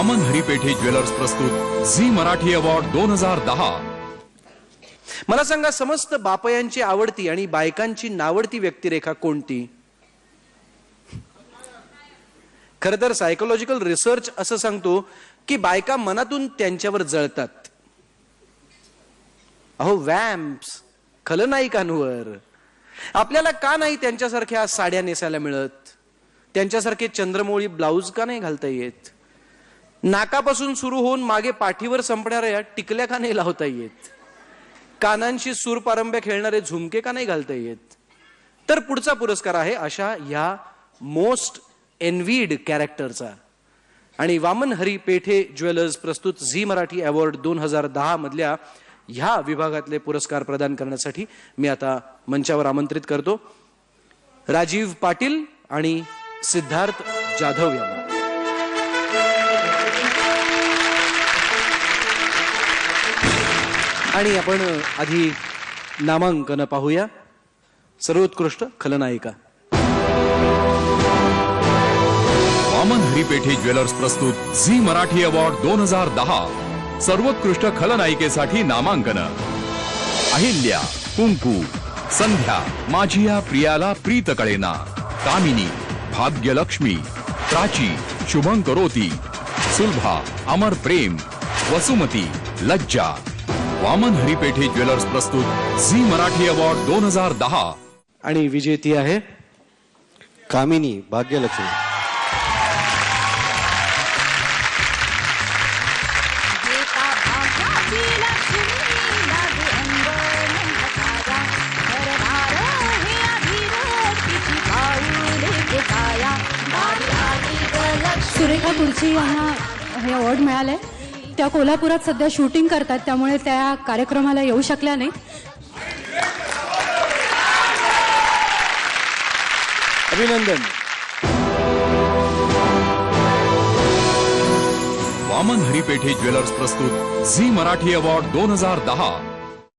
Vaman हरिपेठे jewellers प्रस्तुत Zee Marathi award 2010। मला सांगा, समस्त बापयांची आवडती आणि बायकांची नावडती व्यक्तिरेखा कोणती? खरं तर सायकोलॉजिकल रिसर्च असं सांगतो की बायका मनातून त्यांच्यावर जळतात. अहो वॅम्प्स, खलनायिकांवर. आपल्याला का नाही त्यांच्यासारख्या साड्या नेसायला मिळत? त्यांच्यासारखे चंद्रमौळी ब्लाउज का नाही घालता येत? नाकापासून सुरू होऊन मागे पाठीवर संपणाऱ्या टिकल्या का नाही लावता येत? कानांशी सूरपारंब्या खेळणारे झुमके का नाही घालता येत? तर पुढचा पुरस्कार आहे अशा ह्या मोस्ट एनवीड कॅरेक्टरचा. आणि वामन हरिपेठे ज्वेलर्स प्रस्तुत झी मराठी अवॉर्ड 2010 मधल्या ह्या विभागातले पुरस्कार प्रदान करण्यासाठी मी आता मंचावर आमंत्रित करतो राजीव पाटील आणि सिद्धार्थ जाधव यांना. आणि आपण आधी नामांकन पाहूया. सर्वोत्कृष्ट खलनायिका. वामन हरिपेठे ज्वेलर्स प्रस्तुत झी मराठी अवॉर्ड 2010 सर्वोत्कृष्ट खलनायिकेसाठी नामांकन: अहिल्या, कुंकू, संध्या, माझिया प्रियाला प्रीत कळेना, कामिनी, भाग्यलक्ष्मी, प्राची, शुभं करोती, सुलभा, अमर प्रेम, वसुमती, लज्जा. वामन हरिपेठे ज्वेलर्स प्रस्तुत झी मराठी अवॉर्ड 2010. आणि विजेती आहे कामिनी, भाग्यलक्ष्मी. सुरेखा कुर्ची यांना हे अवॉर्ड मिळालंय. त्या कोल्हापुरात सध्या शूटिंग करतात, त्यामुळे त्या कार्यक्रमाला येऊ शकल्या नाही. अभिनंदन. वामन हरिपेठे ज्वेलर्स प्रस्तुत झी मराठी अवॉर्ड 2010